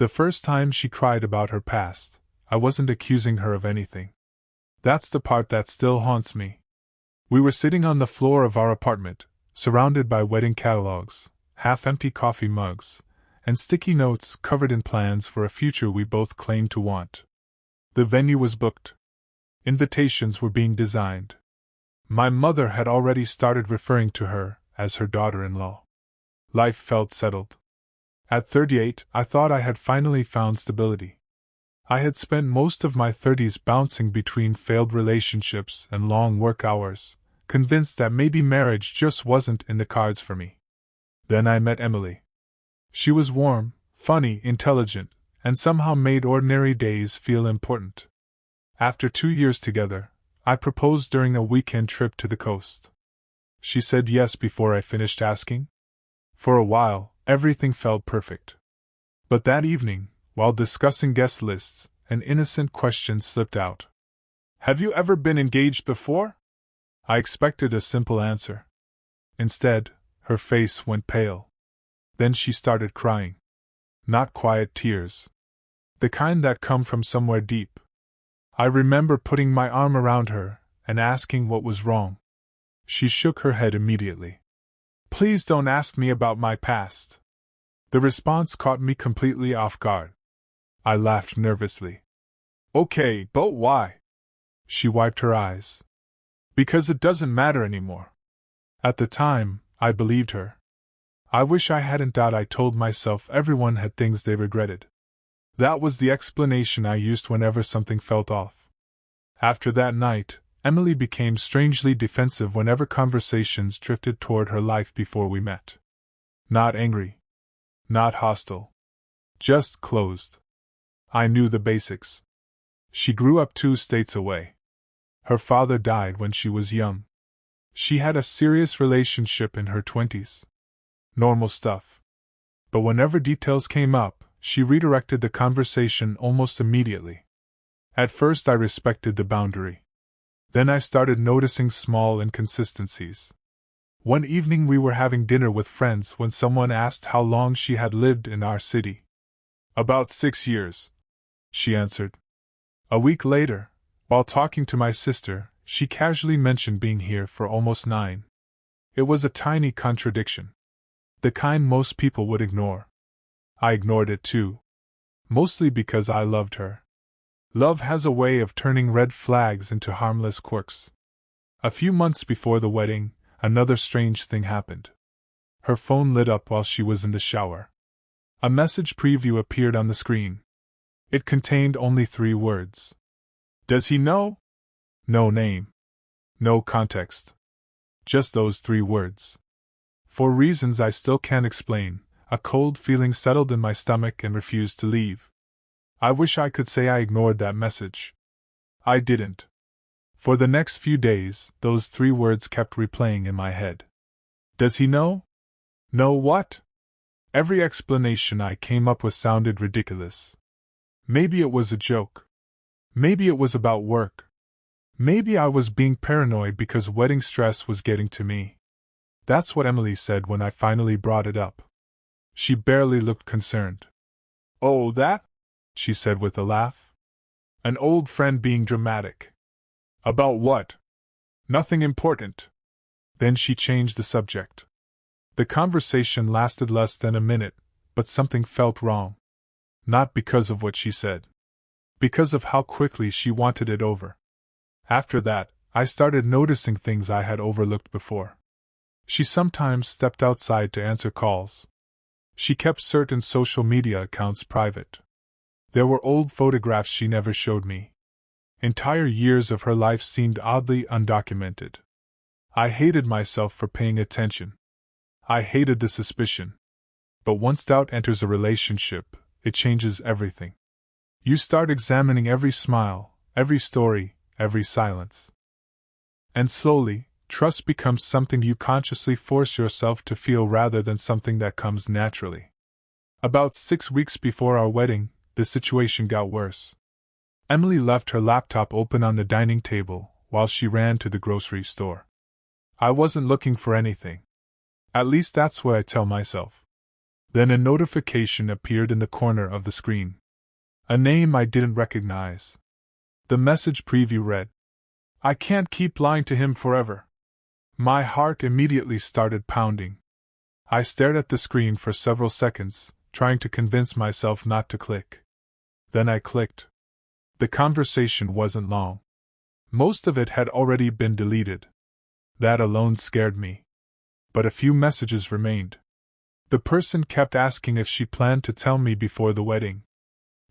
The first time she cried about her past, I wasn't accusing her of anything. That's the part that still haunts me. We were sitting on the floor of our apartment, surrounded by wedding catalogs, half-empty coffee mugs, and sticky notes covered in plans for a future we both claimed to want. The venue was booked. Invitations were being designed. My mother had already started referring to her as her daughter-in-law. Life felt settled. At 38, I thought I had finally found stability. I had spent most of my 30s bouncing between failed relationships and long work hours, convinced that maybe marriage just wasn't in the cards for me. Then I met Emily. She was warm, funny, intelligent, and somehow made ordinary days feel important. After 2 years together, I proposed during a weekend trip to the coast. She said yes before I finished asking. For a while, everything felt perfect. But that evening, while discussing guest lists, an innocent question slipped out. "Have you ever been engaged before?" I expected a simple answer. Instead, her face went pale. Then she started crying. Not quiet tears. The kind that come from somewhere deep. I remember putting my arm around her and asking what was wrong. She shook her head immediately. "Please don't ask me about my past." The response caught me completely off guard. I laughed nervously. "Okay, but why?" She wiped her eyes. "Because it doesn't matter anymore." At the time, I believed her. I wish I hadn't. I told myself everyone had things they regretted. That was the explanation I used whenever something felt off. After that night, Emily became strangely defensive whenever conversations drifted toward her life before we met. Not angry. Not hostile. Just closed. I knew the basics. She grew up 2 states away. Her father died when she was young. She had a serious relationship in her 20s. Normal stuff. But whenever details came up, she redirected the conversation almost immediately. At first I respected the boundary. Then I started noticing small inconsistencies. One evening we were having dinner with friends when someone asked how long she had lived in our city. "About 6 years," she answered. A week later, while talking to my sister, she casually mentioned being here for almost 9. It was a tiny contradiction. The kind most people would ignore. I ignored it too. Mostly because I loved her. Love has a way of turning red flags into harmless quirks. A few months before the wedding, another strange thing happened. Her phone lit up while she was in the shower. A message preview appeared on the screen. It contained only 3 words. "Does he know?" No name. No context. Just those 3 words. For reasons I still can't explain, a cold feeling settled in my stomach and refused to leave. I wish I could say I ignored that message. I didn't. For the next few days, those 3 words kept replaying in my head. Does he know? Know what? Every explanation I came up with sounded ridiculous. Maybe it was a joke. Maybe it was about work. Maybe I was being paranoid because wedding stress was getting to me. That's what Emily said when I finally brought it up. She barely looked concerned. "Oh, that?" she said with a laugh. "An old friend being dramatic." "About what?" "Nothing important." Then she changed the subject. The conversation lasted less than a minute, but something felt wrong. Not because of what she said. Because of how quickly she wanted it over. After that, I started noticing things I had overlooked before. She sometimes stepped outside to answer calls. She kept certain social media accounts private. There were old photographs she never showed me. Entire years of her life seemed oddly undocumented. I hated myself for paying attention. I hated the suspicion. But once doubt enters a relationship, it changes everything. You start examining every smile, every story, every silence. And slowly, trust becomes something you consciously force yourself to feel rather than something that comes naturally. About 6 weeks before our wedding, the situation got worse. Emily left her laptop open on the dining table while she ran to the grocery store. I wasn't looking for anything. At least that's what I tell myself. Then a notification appeared in the corner of the screen. A name I didn't recognize. The message preview read, "I can't keep lying to him forever." My heart immediately started pounding. I stared at the screen for several seconds, trying to convince myself not to click. Then I clicked. The conversation wasn't long. Most of it had already been deleted. That alone scared me. But a few messages remained. The person kept asking if she planned to tell me before the wedding.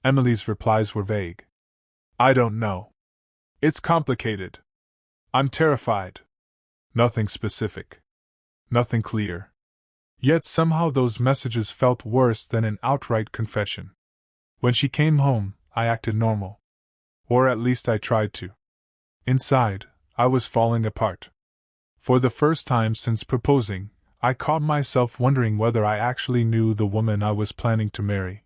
Emily's replies were vague. "I don't know. It's complicated. I'm terrified." Nothing specific. Nothing clear. Yet somehow those messages felt worse than an outright confession. When she came home, I acted normal. Or at least I tried to. Inside, I was falling apart. For the first time since proposing, I caught myself wondering whether I actually knew the woman I was planning to marry.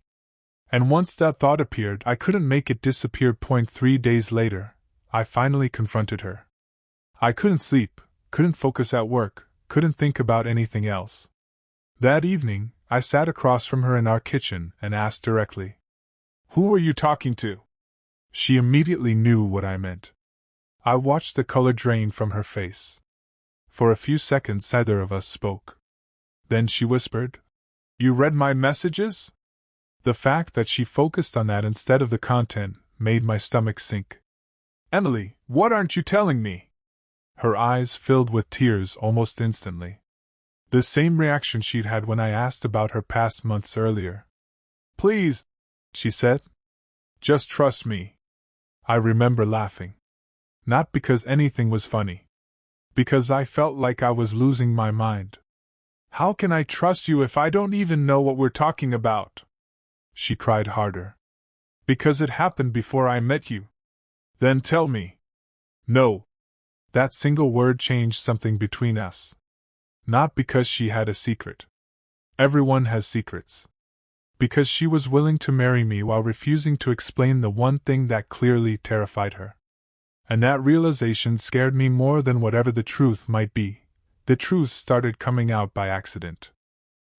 And once that thought appeared, I couldn't make it disappear. 3 days later, I finally confronted her. I couldn't sleep, couldn't focus at work, couldn't think about anything else. That evening, I sat across from her in our kitchen and asked directly, "Who were you talking to?" She immediately knew what I meant. I watched the color drain from her face. For a few seconds neither of us spoke. Then she whispered, "You read my messages?" The fact that she focused on that instead of the content made my stomach sink. "Emily, what aren't you telling me?" Her eyes filled with tears almost instantly. The same reaction she'd had when I asked about her past months earlier. "Please," she said. "Just trust me." I remember laughing. Not because anything was funny. Because I felt like I was losing my mind. "How can I trust you if I don't even know what we're talking about?" She cried harder. "Because it happened before I met you." "Then tell me." "No." That single word changed something between us. Not because she had a secret. Everyone has secrets. Because she was willing to marry me while refusing to explain the one thing that clearly terrified her. And that realization scared me more than whatever the truth might be. The truth started coming out by accident.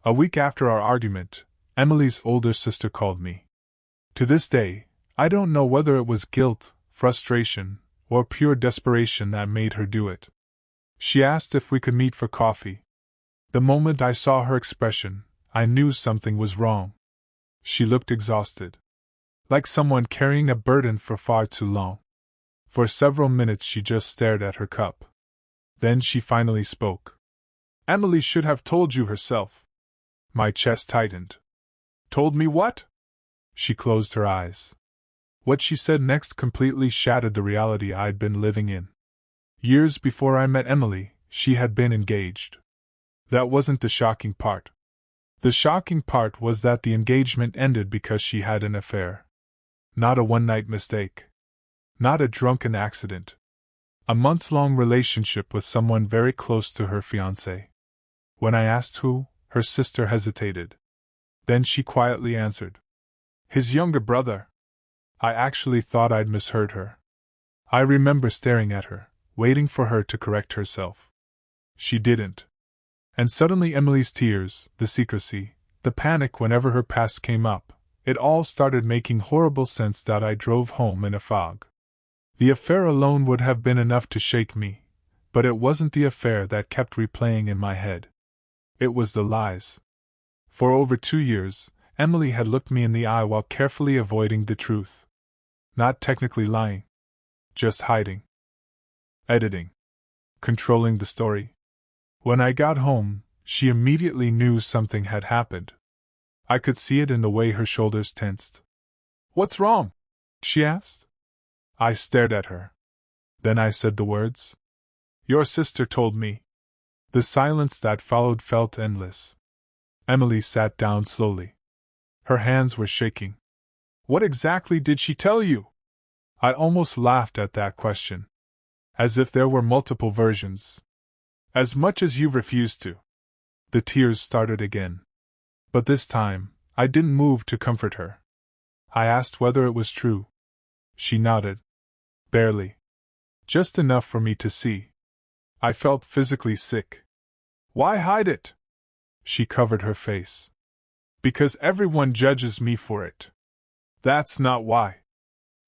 A week after our argument, Emily's older sister called me. To this day, I don't know whether it was guilt, frustration, or pure desperation that made her do it. She asked if we could meet for coffee. The moment I saw her expression, I knew something was wrong. She looked exhausted. Like someone carrying a burden for far too long. For several minutes she just stared at her cup. Then she finally spoke. "Emily should have told you herself." My chest tightened. "Told me what?" She closed her eyes. What she said next completely shattered the reality I'd been living in. Years before I met Emily, she had been engaged. That wasn't the shocking part. The shocking part was that the engagement ended because she had an affair. Not a one-night mistake. Not a drunken accident. A months-long relationship with someone very close to her fiancé. When I asked who, her sister hesitated. Then she quietly answered. "His younger brother." I actually thought I'd misheard her. I remember staring at her, waiting for her to correct herself. She didn't. And suddenly Emily's tears, the secrecy, the panic whenever her past came up, it all started making horrible sense. That I drove home in a fog. The affair alone would have been enough to shake me, but it wasn't the affair that kept replaying in my head. It was the lies. For over 2 years, Emily had looked me in the eye while carefully avoiding the truth. Not technically lying. Just hiding. Editing. Controlling the story. When I got home, she immediately knew something had happened. I could see it in the way her shoulders tensed. "What's wrong?" she asked. I stared at her. Then I said the words. "Your sister told me." The silence that followed felt endless. Emily sat down slowly. Her hands were shaking. "What exactly did she tell you?" I almost laughed at that question. As if there were multiple versions. "As much as you refused to." The tears started again. But this time, I didn't move to comfort her. I asked whether it was true. She nodded. Barely. Just enough for me to see. I felt physically sick. "Why hide it?" She covered her face. Because everyone judges me for it. That's not why.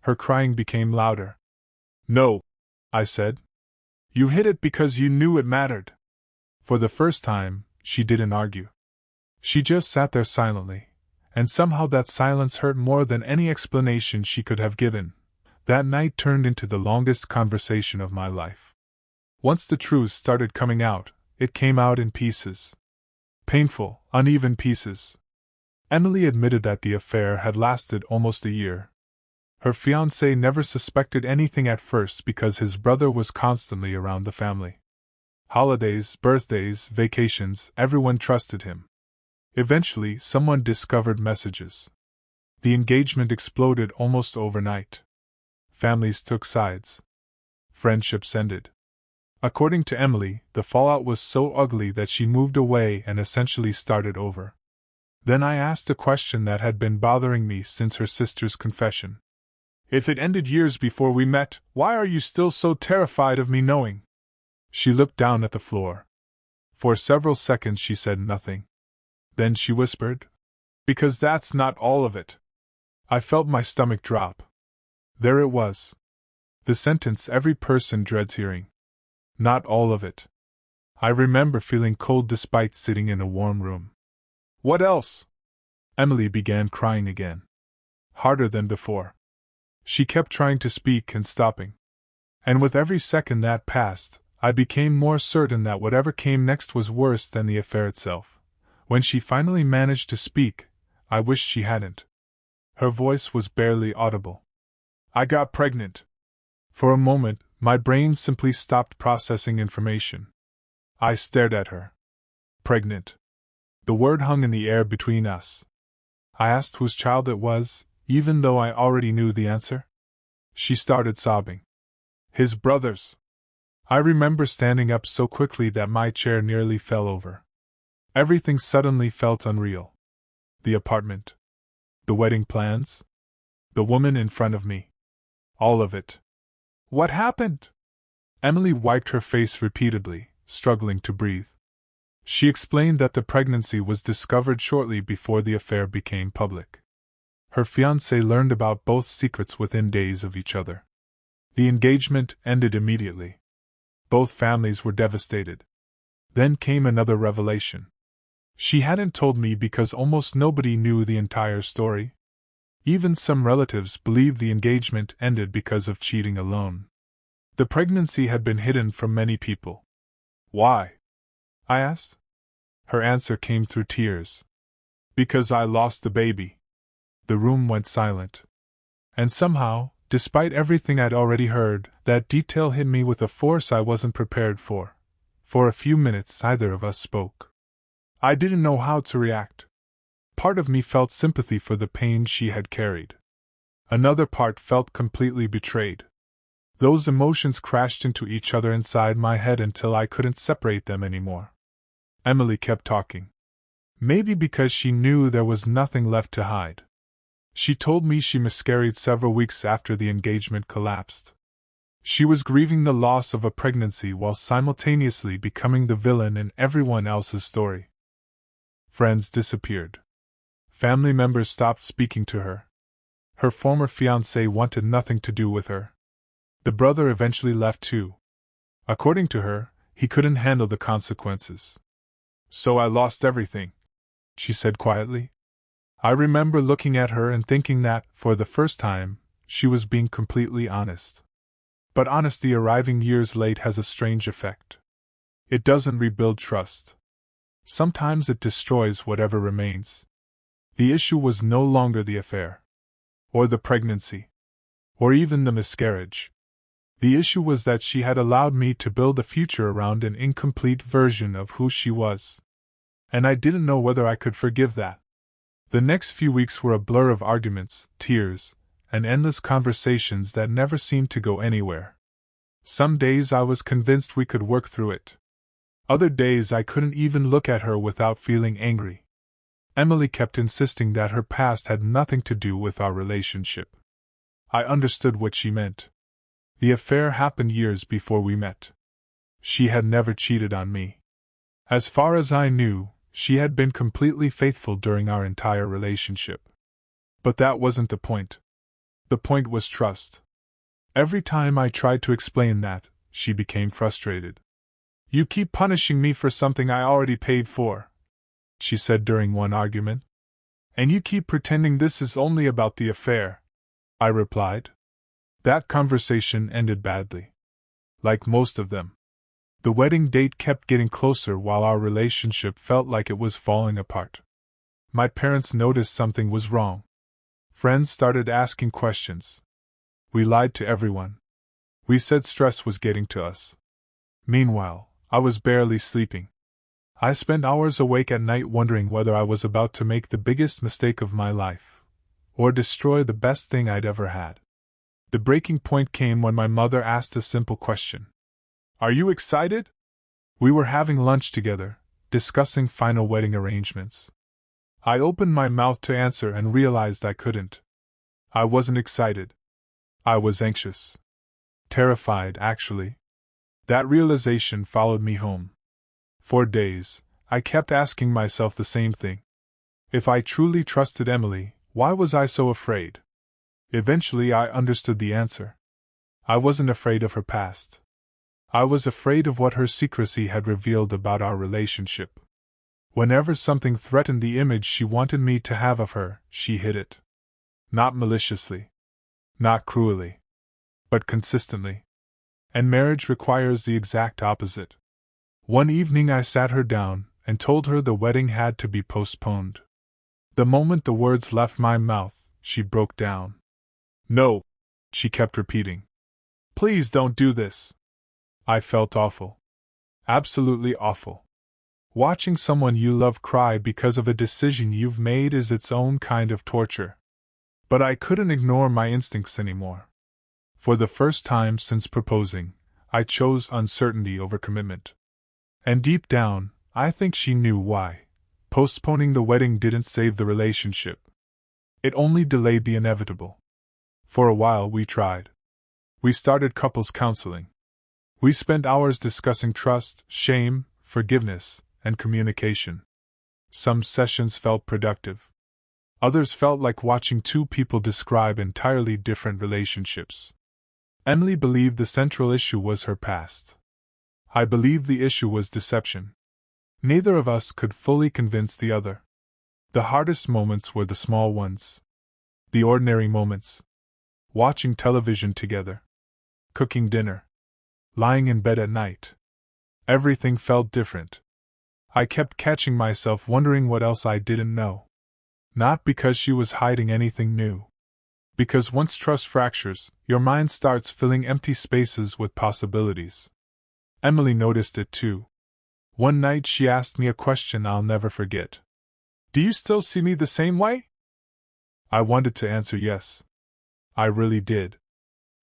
Her crying became louder. No, I said. You hid it because you knew it mattered. For the first time, she didn't argue. She just sat there silently, and somehow that silence hurt more than any explanation she could have given. That night turned into the longest conversation of my life. Once the truth started coming out, it came out in pieces. Painful, uneven pieces. Emily admitted that the affair had lasted almost a year. Her fiancé never suspected anything at first because his brother was constantly around the family. Holidays, birthdays, vacations, everyone trusted him. Eventually, someone discovered messages. The engagement exploded almost overnight. Families took sides. Friendships ended. According to Emily, the fallout was so ugly that she moved away and essentially started over. Then I asked a question that had been bothering me since her sister's confession. If it ended years before we met, why are you still so terrified of me knowing? She looked down at the floor. For several seconds she said nothing. Then she whispered, Because that's not all of it. I felt my stomach drop. There it was. The sentence every person dreads hearing. Not all of it. I remember feeling cold despite sitting in a warm room. What else? Emily began crying again. Harder than before. She kept trying to speak and stopping. And with every second that passed, I became more certain that whatever came next was worse than the affair itself. When she finally managed to speak, I wished she hadn't. Her voice was barely audible. I got pregnant. For a moment, my brain simply stopped processing information. I stared at her. Pregnant. The word hung in the air between us. I asked whose child it was, even though I already knew the answer. She started sobbing. His brother's. I remember standing up so quickly that my chair nearly fell over. Everything suddenly felt unreal. The apartment. The wedding plans. The woman in front of me. All of it. What happened? Emily wiped her face repeatedly, struggling to breathe. She explained that the pregnancy was discovered shortly before the affair became public. Her fiancé learned about both secrets within days of each other. The engagement ended immediately. Both families were devastated. Then came another revelation. She hadn't told me because almost nobody knew the entire story. Even some relatives believed the engagement ended because of cheating alone. The pregnancy had been hidden from many people. Why? I asked. Her answer came through tears. Because I lost the baby. The room went silent. And somehow, despite everything I'd already heard, that detail hit me with a force I wasn't prepared for. For a few minutes neither of us spoke. I didn't know how to react. Part of me felt sympathy for the pain she had carried. Another part felt completely betrayed. Those emotions crashed into each other inside my head until I couldn't separate them anymore. Emily kept talking. Maybe because she knew there was nothing left to hide. She told me she miscarried several weeks after the engagement collapsed. She was grieving the loss of a pregnancy while simultaneously becoming the villain in everyone else's story. Friends disappeared. Family members stopped speaking to her. Her former fiancé wanted nothing to do with her. The brother eventually left too. According to her, he couldn't handle the consequences. So I lost everything, she said quietly. I remember looking at her and thinking that, for the first time, she was being completely honest. But honesty arriving years late has a strange effect. It doesn't rebuild trust. Sometimes it destroys whatever remains. The issue was no longer the affair, or the pregnancy, or even the miscarriage. The issue was that she had allowed me to build a future around an incomplete version of who she was. And I didn't know whether I could forgive that. The next few weeks were a blur of arguments, tears, and endless conversations that never seemed to go anywhere. Some days I was convinced we could work through it. Other days I couldn't even look at her without feeling angry. Emily kept insisting that her past had nothing to do with our relationship. I understood what she meant. The affair happened years before we met. She had never cheated on me. As far as I knew, she had been completely faithful during our entire relationship. But that wasn't the point. The point was trust. Every time I tried to explain that, she became frustrated. "You keep punishing me for something I already paid for," she said during one argument. "And you keep pretending this is only about the affair," I replied. That conversation ended badly. Like most of them. The wedding date kept getting closer while our relationship felt like it was falling apart. My parents noticed something was wrong. Friends started asking questions. We lied to everyone. We said stress was getting to us. Meanwhile, I was barely sleeping. I spent hours awake at night wondering whether I was about to make the biggest mistake of my life, or destroy the best thing I'd ever had. The breaking point came when my mother asked a simple question. "Are you excited?" We were having lunch together, discussing final wedding arrangements. I opened my mouth to answer and realized I couldn't. I wasn't excited. I was anxious. Terrified, actually. That realization followed me home. For days, I kept asking myself the same thing. If I truly trusted Emily, why was I so afraid? Eventually I understood the answer. I wasn't afraid of her past. I was afraid of what her secrecy had revealed about our relationship. Whenever something threatened the image she wanted me to have of her, she hid it. Not maliciously. Not cruelly. But consistently. And marriage requires the exact opposite. One evening I sat her down and told her the wedding had to be postponed. The moment the words left my mouth, she broke down. "No," she kept repeating. "Please don't do this." I felt awful. Absolutely awful. Watching someone you love cry because of a decision you've made is its own kind of torture. But I couldn't ignore my instincts anymore. For the first time since proposing, I chose uncertainty over commitment. And deep down, I think she knew why. Postponing the wedding didn't save the relationship. It only delayed the inevitable. For a while we tried. We started couples counseling. We spent hours discussing trust, shame, forgiveness, and communication. Some sessions felt productive. Others felt like watching two people describe entirely different relationships. Emily believed the central issue was her past. I believed the issue was deception. Neither of us could fully convince the other. The hardest moments were the small ones. The ordinary moments. Watching television together. Cooking dinner. Lying in bed at night. Everything felt different. I kept catching myself wondering what else I didn't know. Not because she was hiding anything new. Because once trust fractures, your mind starts filling empty spaces with possibilities. Emily noticed it too. One night she asked me a question I'll never forget. "Do you still see me the same way?" I wanted to answer yes. I really did.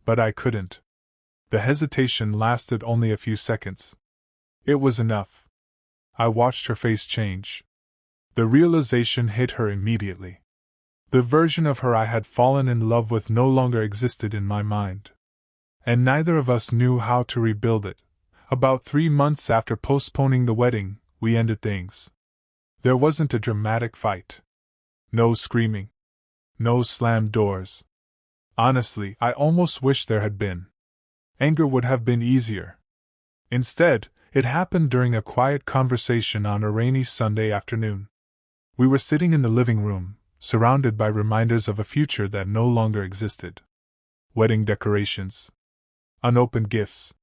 But I couldn't. The hesitation lasted only a few seconds. It was enough. I watched her face change. The realization hit her immediately. The version of her I had fallen in love with no longer existed in my mind. And neither of us knew how to rebuild it. About 3 months after postponing the wedding, we ended things. There wasn't a dramatic fight. No screaming. No slammed doors. Honestly, I almost wish there had been. Anger would have been easier. Instead, it happened during a quiet conversation on a rainy Sunday afternoon. We were sitting in the living room, surrounded by reminders of a future that no longer existed. Wedding decorations. Unopened gifts.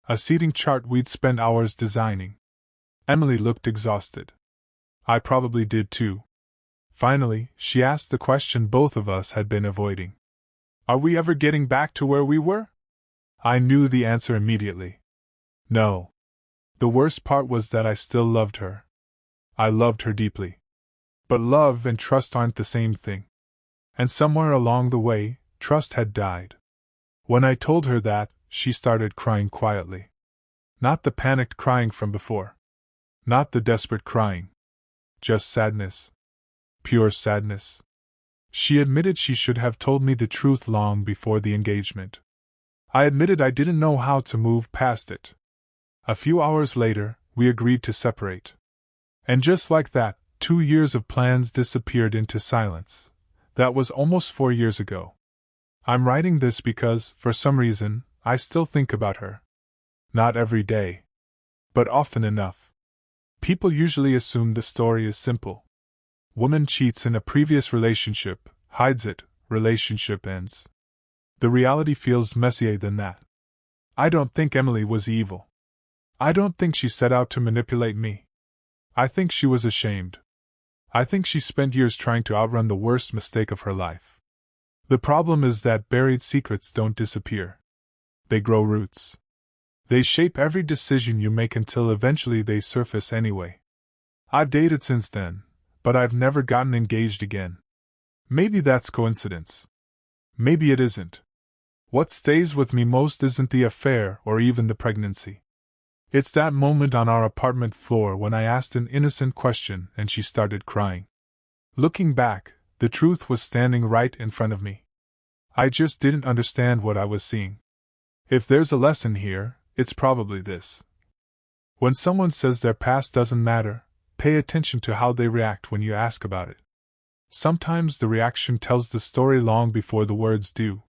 A seating chart we'd spent hours designing. Emily looked exhausted. I probably did too. Finally, she asked the question both of us had been avoiding. "Are we ever getting back to where we were?" I knew the answer immediately. No. The worst part was that I still loved her. I loved her deeply. But love and trust aren't the same thing. And somewhere along the way, trust had died. When I told her that, she started crying quietly. Not the panicked crying from before. Not the desperate crying. Just sadness. Pure sadness. She admitted she should have told me the truth long before the engagement. I admitted I didn't know how to move past it. A few hours later, we agreed to separate. And just like that, 2 years of plans disappeared into silence. That was almost 4 years ago. I'm writing this because, for some reason, I still think about her. Not every day, but often enough. People usually assume the story is simple. Woman cheats in a previous relationship, hides it, relationship ends. The reality feels messier than that. I don't think Emily was evil. I don't think she set out to manipulate me. I think she was ashamed. I think she spent years trying to outrun the worst mistake of her life. The problem is that buried secrets don't disappear. They grow roots. They shape every decision you make until eventually they surface anyway. I've dated since then, but I've never gotten engaged again. Maybe that's coincidence. Maybe it isn't. What stays with me most isn't the affair or even the pregnancy. It's that moment on our apartment floor when I asked an innocent question and she started crying. Looking back, the truth was standing right in front of me. I just didn't understand what I was seeing. If there's a lesson here, it's probably this. When someone says their past doesn't matter, pay attention to how they react when you ask about it. Sometimes the reaction tells the story long before the words do.